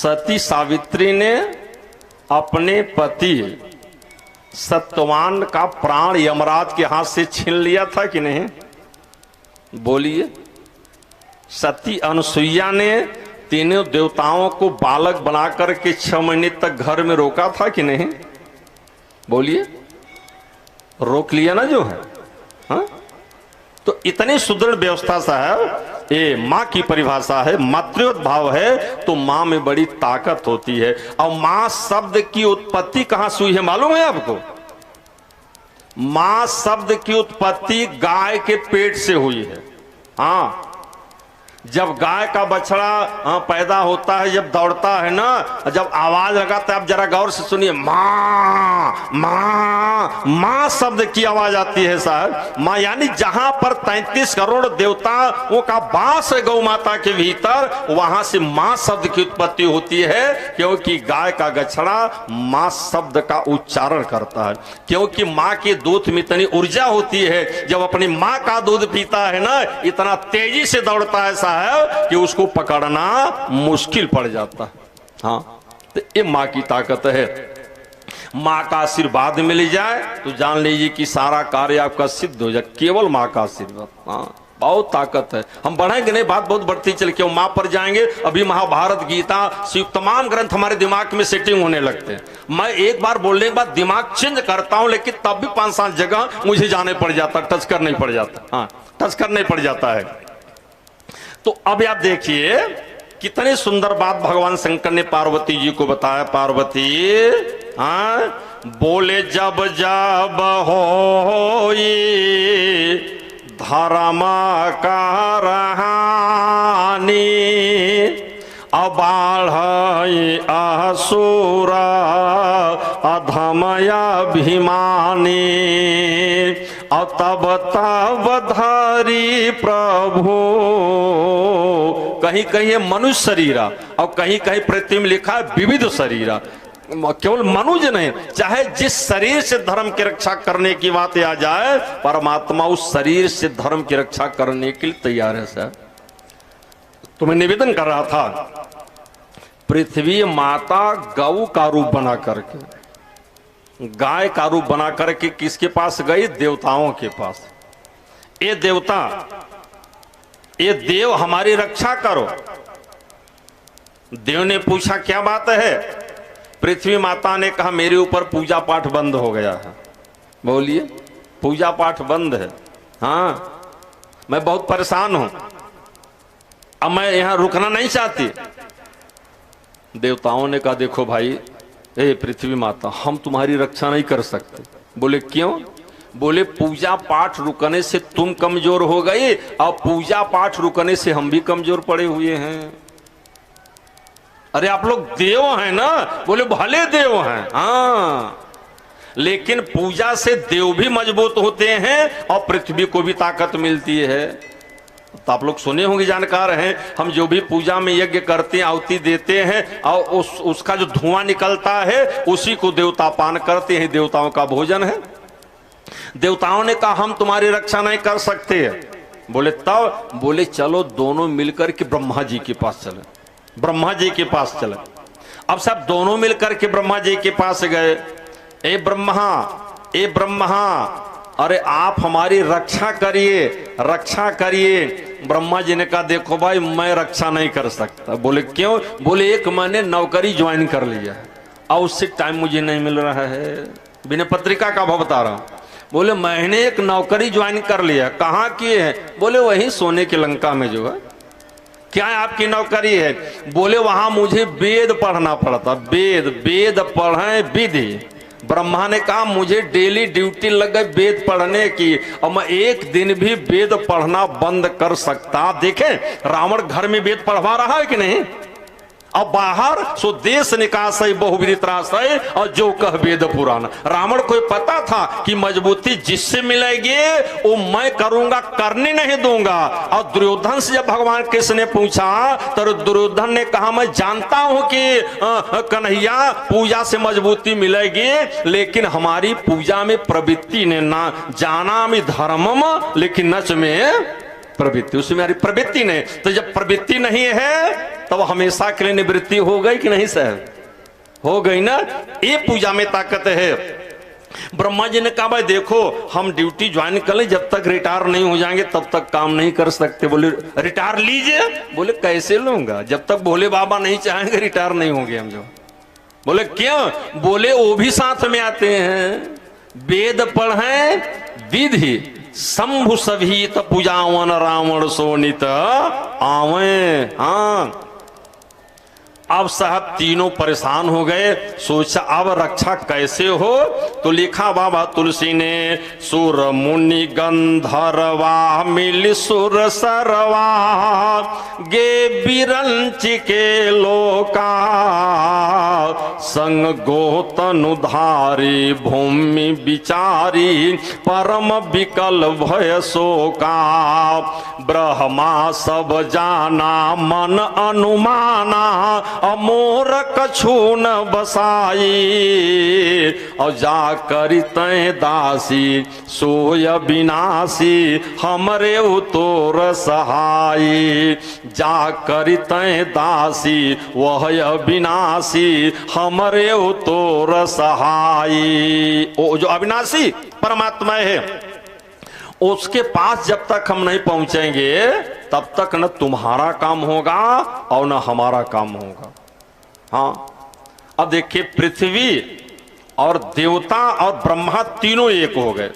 सती सावित्री ने अपने पति सत्यवान का प्राण यमराज के हाथ से छीन लिया था कि नहीं? बोलिए। सती अनुसुईया ने तीनों देवताओं को बालक बनाकर के 6 महीने तक घर में रोका था कि नहीं? बोलिए। रोक लिया ना जो है। हाँ? तो इतनी सुदृढ़ व्यवस्था साहब, ये माँ की परिभाषा है, मातृवत भाव है तो माँ में बड़ी ताकत होती है। और माँ शब्द की उत्पत्ति कहां से हुई है मालूम है आपको? माँ शब्द की उत्पत्ति गाय के पेट से हुई है। हाँ, जब गाय का बछड़ा पैदा होता है, जब दौड़ता है ना, जब आवाज लगाता है, आप जरा गौर से सुनिए, माँ माँ माँ शब्द की आवाज आती है साहब। माँ यानी जहां पर 33 करोड़ देवताओं का वास है गौ माता के भीतर, वहां से माँ शब्द की उत्पत्ति होती है। क्योंकि गाय का बछड़ा माँ शब्द का उच्चारण करता है। क्योंकि माँ के दूध में इतनी ऊर्जा होती है, जब अपनी माँ का दूध पीता है ना, इतना तेजी से दौड़ता है है कि उसको पकड़ना मुश्किल पड़ जाता है। हाँ, तो ये माँ की ताकत है। माँ का आशीर्वाद मिल जाए तो जान लीजिए कि सारा कार्य आपका सिद्ध हो जाए, केवल माँ का आशीर्वाद। हाँ, बहुत ताकत है। हम बढ़ेंगे नहीं, बात बहुत बढ़ती चल के माँ पर जाएंगे। अभी महाभारत, गीता, शिव, तमाम ग्रंथ हमारे दिमाग में सेटिंग होने लगते हैं। मैं एक बार बोलने के बाद दिमाग चेंज करता हूं, लेकिन तब भी 5-7 जगह मुझे जाने पड़ जाता, टच करना ही पड़ जाता। हाँ, टच करना ही पड़ जाता है। तो अब आप देखिए कितनी सुंदर बात भगवान शंकर ने पार्वती जी को बताया। पार्वती बोले जब जब होई धर्म का रहानी, अबाढ़ असुर अधमय अभिमानी, और तब तब धरी प्रभु, कहीं कहीं मनुष्य शरीरा और कहीं कहीं पृथ्वी में लिखा है विविध शरीरा। केवल मनुष्य नहीं, चाहे जिस शरीर से धर्म की रक्षा करने की बात आ जाए, परमात्मा उस शरीर से धर्म की रक्षा करने के लिए तैयार है। सर, तो मैं निवेदन कर रहा था, पृथ्वी माता गौ का रूप बना करके, गाय का रूप बना करके किसके पास गई? देवताओं के पास। ये देवता, ये देव हमारी रक्षा करो। देव ने पूछा क्या बात है? पृथ्वी माता ने कहा मेरे ऊपर पूजा पाठ बंद हो गया है। बोलिए, पूजा पाठ बंद है। हाँ, मैं बहुत परेशान हूं, अब मैं यहां रुकना नहीं चाहती। देवताओं ने कहा देखो भाई, ए पृथ्वी माता, हम तुम्हारी रक्षा नहीं कर सकते। बोले क्यों? बोले पूजा पाठ रुकने से तुम कमजोर हो गई, और पूजा पाठ रुकने से हम भी कमजोर पड़े हुए हैं। अरे आप लोग देव हैं ना? बोले भले देव हैं, हाँ, लेकिन पूजा से देव भी मजबूत होते हैं और पृथ्वी को भी ताकत मिलती है। तो आप लोग सुने होंगे, जानकार हैं, हम जो भी पूजा में यज्ञ करते हैं, आहुति देते हैं, और उसका जो धुआं निकलता है उसी को देवता पान करते हैं, देवताओं का भोजन है। देवताओं ने कहा हम तुम्हारी रक्षा नहीं कर सकते। बोले तब? बोले चलो दोनों मिलकर के ब्रह्मा जी के पास चले। ब्रह्मा जी के पास चले। अब सब दोनों मिलकर के ब्रह्मा जी के पास गए। ए ब्रह्मा, ए ब्रह्मा, अरे आप हमारी रक्षा करिए, रक्षा करिए। ब्रह्मा जी ने कहा देखो भाई, मैं रक्षा नहीं कर सकता। बोले क्यों? बोले एक मैंने नौकरी ज्वाइन कर लिया है और उससे टाइम मुझे नहीं मिल रहा है। बिना पत्रिका का भाव बता रहा हूं। बोले मैंने एक नौकरी ज्वाइन कर लिया। कहाँ की है? बोले वही सोने की लंका में जो है। क्या है आपकी नौकरी है? बोले वहां मुझे वेद पढ़ना पड़ता। वेद, वेद पढ़े विधि। ब्रह्मा ने कहा मुझे डेली ड्यूटी लग गई वेद पढ़ने की, और मैं एक दिन भी वेद पढ़ना बंद कर सकता। देखें रावण घर में वेद पढ़वा रहा है कि नहीं? अब बाहर सो देश निकास बहुविदित राशय, और जो कह वेद पुराण। रावण को पता था कि मजबूती जिससे मिलेगी वो मैं करूंगा, करने नहीं दूंगा। और दुर्योधन से जब भगवान कृष्ण ने पूछा तो दुर्योधन ने कहा मैं जानता हूं कि कन्हैया पूजा से मजबूती मिलेगी, लेकिन हमारी पूजा में प्रवृत्ति ने ना जाना में धर्मम, लेकिन नच में प्रवृत्ति, उसमें हमारी प्रवृत्ति नहीं। तो जब प्रवृत्ति नहीं है तब हमेशा के लिए निवृत्ति हो गई कि नहीं साहब? हो गई ना। ये पूजा में ताकत है। ब्रह्मा जी ने कहा भाई देखो हम ड्यूटी ज्वाइन कर ले, जब तक रिटायर नहीं हो जाएंगे तब तक काम नहीं कर सकते। बोले रिटायर लीजिए। बोले कैसे लूंगा, जब तक भोले बाबा नहीं चाहेंगे रिटायर नहीं होंगे हम जो। बोले क्यों? बोले वो भी साथ में आते हैं, वेद पढ़े विधि शंभु सभीत पूजावन रावण सोनित आवे। हाँ अब साहब तीनों परेशान हो गए, सोचा अब रक्षा कैसे हो। तो लिखा बाबा तुलसी ने, सुर मुनि गंधर्वा मिल सुर सरवा गे बिरंच के लोका संग गोतनुधारी भूमि विचारी परम विकल भय शोका ब्रह्मा सब जाना मन अनुमाना अमोर कछु न बसाई और जा करी तय दासी सोय विनाशी हमरे उतोर सहाई। जा करी तय दासी वह विनाशी हमरे उतोर सहाई। वो जो अविनाशी परमात्मा है उसके पास जब तक हम नहीं पहुंचेंगे तब तक न तुम्हारा काम होगा और न हमारा काम होगा। हाँ अब देखिए पृथ्वी और देवता और ब्रह्मा तीनों एक हो गए,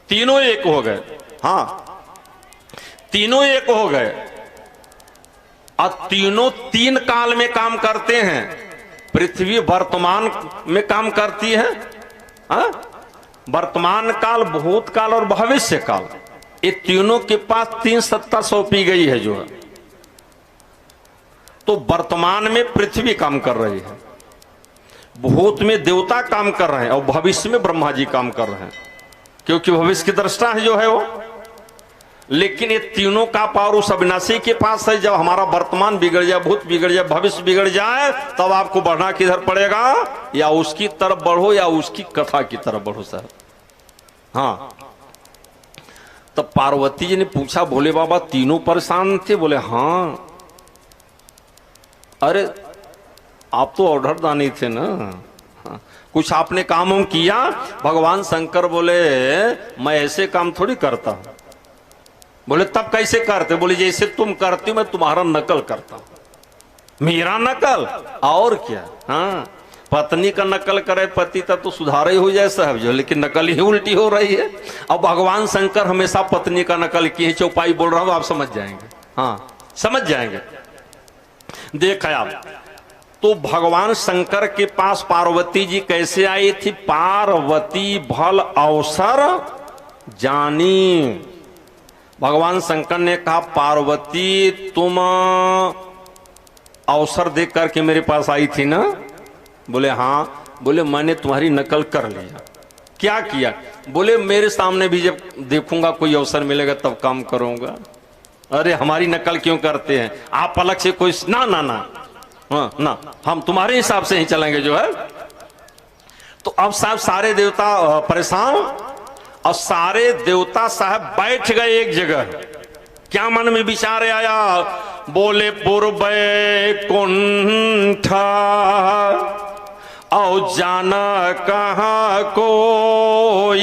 तीनों एक हो गए। हाँ तीनों एक हो गए और तीनों तीन काल में काम करते हैं। पृथ्वी वर्तमान में काम करती है, हाँ वर्तमान काल, भूतकाल और भविष्य काल। ये तीनों के पास तीन सत्ता सौंपी गई है जो है। तो वर्तमान में पृथ्वी काम कर रही है, भूत में देवता काम कर रहे हैं और भविष्य में ब्रह्मा जी काम कर रहे हैं, क्योंकि भविष्य की दृष्टा है जो है वो। लेकिन ये तीनों का पावर उस अविनाशी के पास है। जब हमारा वर्तमान बिगड़ जाए, भूत बिगड़ जाए, भविष्य बिगड़ जाए, तब आपको बढ़ना किधर पड़ेगा? या उसकी तरफ बढ़ो या उसकी कथा की तरफ बढ़ो सर। हाँ तब पार्वती जी ने पूछा, भोले बाबा तीनों परेशान थे? बोले हाँ। अरे आप तो ऑर्डर दानी थे ना, हाँ। कुछ आपने काम किया? भगवान शंकर बोले मैं ऐसे काम थोड़ी करता हूं। बोले तब कैसे करते? बोले जैसे तुम करती मैं तुम्हारा नकल करता हूं। मेरा नकल? और क्या। हाँ पत्नी का नकल करे पति तब तो सुधार ही हो जाए साहब जो, लेकिन नकल ही उल्टी हो रही है। अब भगवान शंकर हमेशा पत्नी का नकल किए। चौपाई बोल रहा हूं आप समझ जाएंगे, हाँ समझ जाएंगे। देखा आप तो भगवान शंकर के पास पार्वती जी कैसे आई थी? पार्वती भल अवसर जानी। भगवान शंकर ने कहा पार्वती तुम अवसर देख करके मेरे पास आई थी ना? बोले हाँ। बोले मैंने तुम्हारी नकल कर लिया। क्या किया? बोले मेरे सामने भी जब देखूंगा कोई अवसर मिलेगा तब काम करूंगा। अरे हमारी नकल क्यों करते हैं आप? अलग से कोई ना ना ना, हाँ ना, हम तुम्हारे हिसाब से ही चलेंगे जो है। तो अब साहब सारे देवता परेशान और सारे देवता साहब बैठ गए एक जगह। क्या मन में विचार आया? बोले पूर्व कुंठा औ जाना कहां कोई।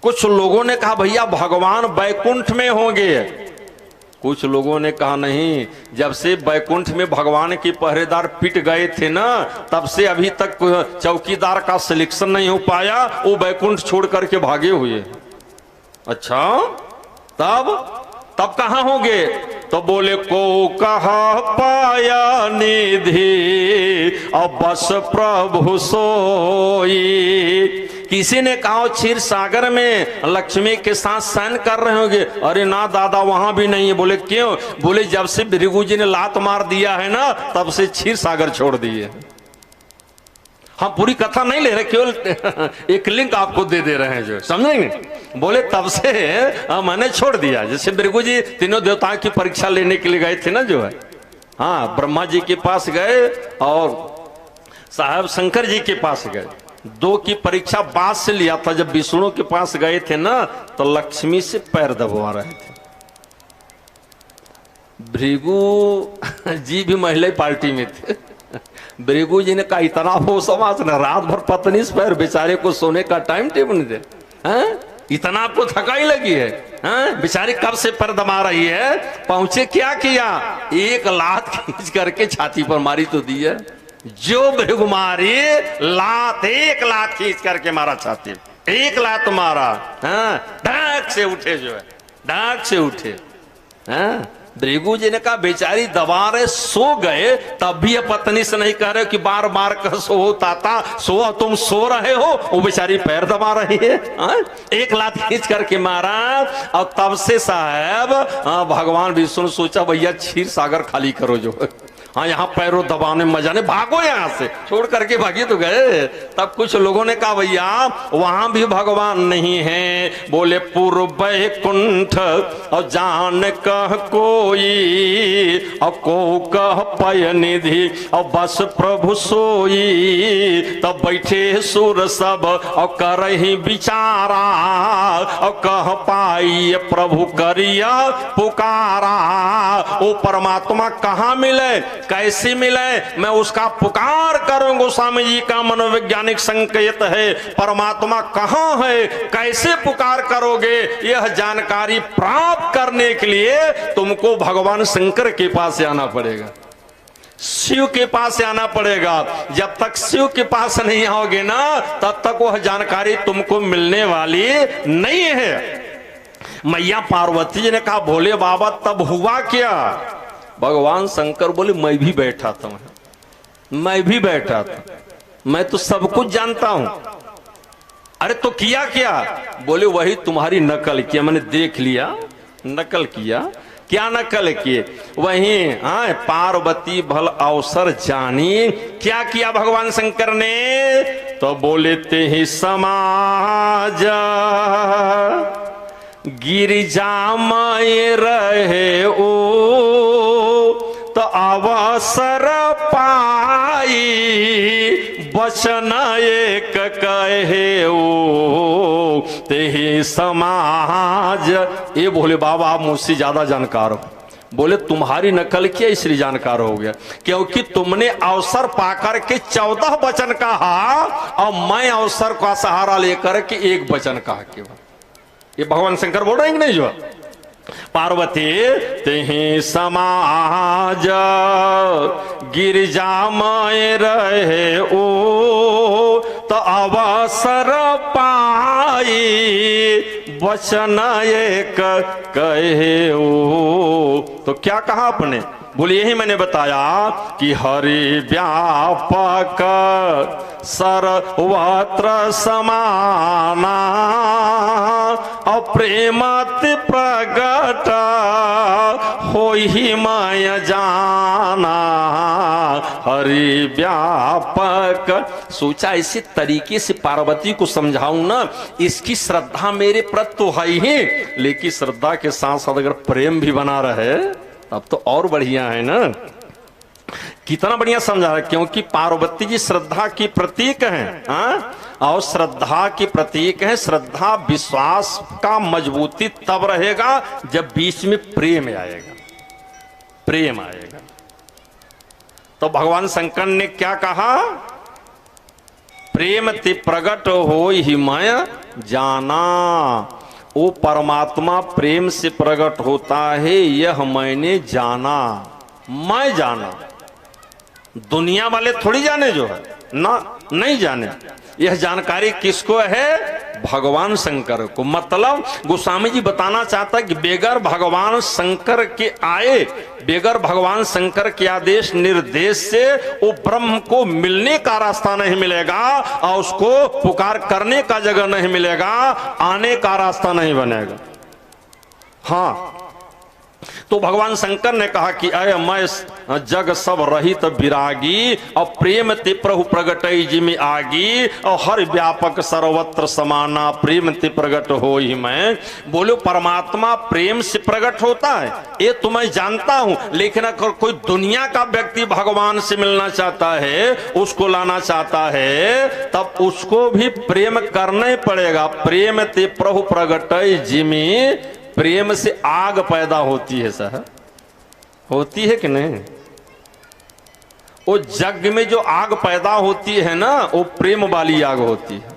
कुछ लोगों ने कहा भैया भगवान बैकुंठ में होंगे। कुछ लोगों ने कहा नहीं, जब से बैकुंठ में भगवान के पहरेदार पिट गए थे ना तब से अभी तक चौकीदार का सिलेक्शन नहीं हो पाया, वो बैकुंठ छोड़ करके भागे हुए। अच्छा तब कहां होंगे? तो बोले को कहा पाया निधि अब बस प्रभु सोई। किसी ने कहा क्षीर सागर में लक्ष्मी के साथ शयन कर रहे होंगे। अरे ना दादा वहां भी नहीं है। बोले क्यों? बोले जब से भृगु जी ने लात मार दिया है ना तब से क्षीर सागर छोड़ दिए। हम पूरी कथा नहीं ले रहे, केवल एक लिंक आपको दे रहे हैं जो समझेंगे। बोले तब से मैंने छोड़ दिया। जैसे भृगु जी तीनों देवताओं की परीक्षा लेने के लिए गए थे ना जो है, हाँ ब्रह्मा जी के पास गए और साहब शंकर जी के पास गए। 2 की परीक्षा बाद से लिया था। जब विष्णु के पास गए थे ना तो लक्ष्मी से पैर दबवा रहे थे। भृगु जी भी महिला पार्टी में थे। भृगु जी ने कहा इतना वो समाज ना, रात भर पत्नी से पैर, बेचारे को सोने का टाइम टेबल नहीं दे, हैं? इतना आपको थकाई लगी है, हैं? बेचारी कब से पैर दबा रही है। पहुंचे क्या किया, एक लात खींच करके छाती पर मारी तो दी है। जो भृगु मारी लात, एक लात खींच करके मारा छाती, एक लात मारा, धड़क से उठे, जो है धड़क से उठे। भृगु जी ने कहा बेचारी दबा रहे, सो गए, तब भी पत्नी से नहीं कह रहे कि बार बार कह सो ताता सो, तुम सो रहे हो, वो बेचारी पैर दबा रही है। एक लात खींच करके मारा। और तब से साहब भगवान विष्णु सोचा भैया क्षीर सागर खाली करो, जो हाँ यहाँ पैरों दबाने मजा नहीं, भागो यहाँ से, छोड़ करके भागी तो गए। तब कुछ लोगों ने कहा भैया वहां भी भगवान नहीं है। बोले पूर्व कुंठ और जान कह कोई, और को कह पय निधि और बस प्रभु सोई। तब बैठे सुर सब और करही विचारा, और कह पाई प्रभु करिया पुकारा। वो परमात्मा कहाँ मिले, कैसे मिले, मैं उसका पुकार करूं। गोस्वामी जी का मनोवैज्ञानिक संकेत है, परमात्मा कहाँ है, कैसे पुकार करोगे, यह जानकारी प्राप्त करने के लिए तुमको भगवान शंकर के पास आना पड़ेगा, शिव के पास आना पड़ेगा। जब तक शिव के पास नहीं आओगे ना, तब तक वह जानकारी तुमको मिलने वाली नहीं है। मैया पार्वती जी ने कहा भोले बाबा तब हुआ क्या। भगवान शंकर बोले मैं भी बैठा था, मैं भी बैठा था, मैं तो सब कुछ जानता हूं। अरे तो किया क्या, बोले वही तुम्हारी नकल किया, मैंने देख लिया, नकल किया। क्या नकल किए, वही पार्वती भल अवसर जानी। क्या किया भगवान शंकर ने, तो बोले ते ही समाज गिरिजा माए रहे ओ, तो अवसर पाई बचन एक कहे ओ, ते समाज। ये बोले बाबा आप मुझसे ज्यादा जानकार हो। बोले तुम्हारी नकल किया इसलिए जानकार हो गया, क्योंकि तुमने अवसर पाकर के 14 वचन कहा और मैं अवसर का सहारा लेकर के एक वचन कहा केवल। ये भगवान शंकर बोल रहे हैं कि नहीं। जो पार्वती तेहि समाज गिरिजा में रहे ओ, तो अवसर पाई वचन एक कहे ओ। तो क्या कहा आपने, बोले यही मैंने बताया कि हरि व्यापक सर्वत्र समाना, अप्रेमति प्रगट हो ही मैं जाना। हरि व्यापक। सोचा इसी तरीके से पार्वती को समझाऊं ना, इसकी श्रद्धा मेरे प्रति तो है ही, लेकिन श्रद्धा के साथ साथ अगर प्रेम भी बना रहे अब तो और बढ़िया है ना। कितना बढ़िया समझा रहा है, क्योंकि पार्वती जी श्रद्धा की प्रतीक हैं, और श्रद्धा की प्रतीक है। श्रद्धा विश्वास का मजबूती तब रहेगा जब बीच में प्रेम आएगा, प्रेम आएगा। तो भगवान शंकर ने क्या कहा, प्रेम ते प्रगट हो ही मैं जाना। वो परमात्मा प्रेम से प्रकट होता है, यह मैंने जाना, मैं जाना। दुनिया वाले थोड़ी जाने, जो है ना, नहीं जाने। यह जानकारी किसको है, भगवान शंकर को। मतलब गोस्वामी जी बताना चाहता है कि बेगर भगवान शंकर के आए, बेगर भगवान शंकर के आदेश निर्देश से वो ब्रह्म को मिलने का रास्ता नहीं मिलेगा, और उसको पुकार करने का जगह नहीं मिलेगा, आने का रास्ता नहीं बनेगा। हाँ, तो भगवान शंकर ने कहा कि अय मैं जग सब रहित विरागी और प्रेम ते प्रभु प्रगटई जिमि आगी और हर व्यापक सर्वत्र समाना प्रेम ते प्रगट हो ही मैं। बोलो परमात्मा प्रेम से प्रकट होता है ये तो मैं जानता हूं, लेकिन अगर कोई दुनिया का व्यक्ति भगवान से मिलना चाहता है, उसको लाना चाहता है, तब उसको भी प्रेम करना ही पड़ेगा। प्रेम ते प्रभु प्रगटई जिमि, प्रेम से आग पैदा होती है सर, होती है कि नहीं? वो जग में जो आग पैदा होती है ना, वो प्रेम वाली आग होती है।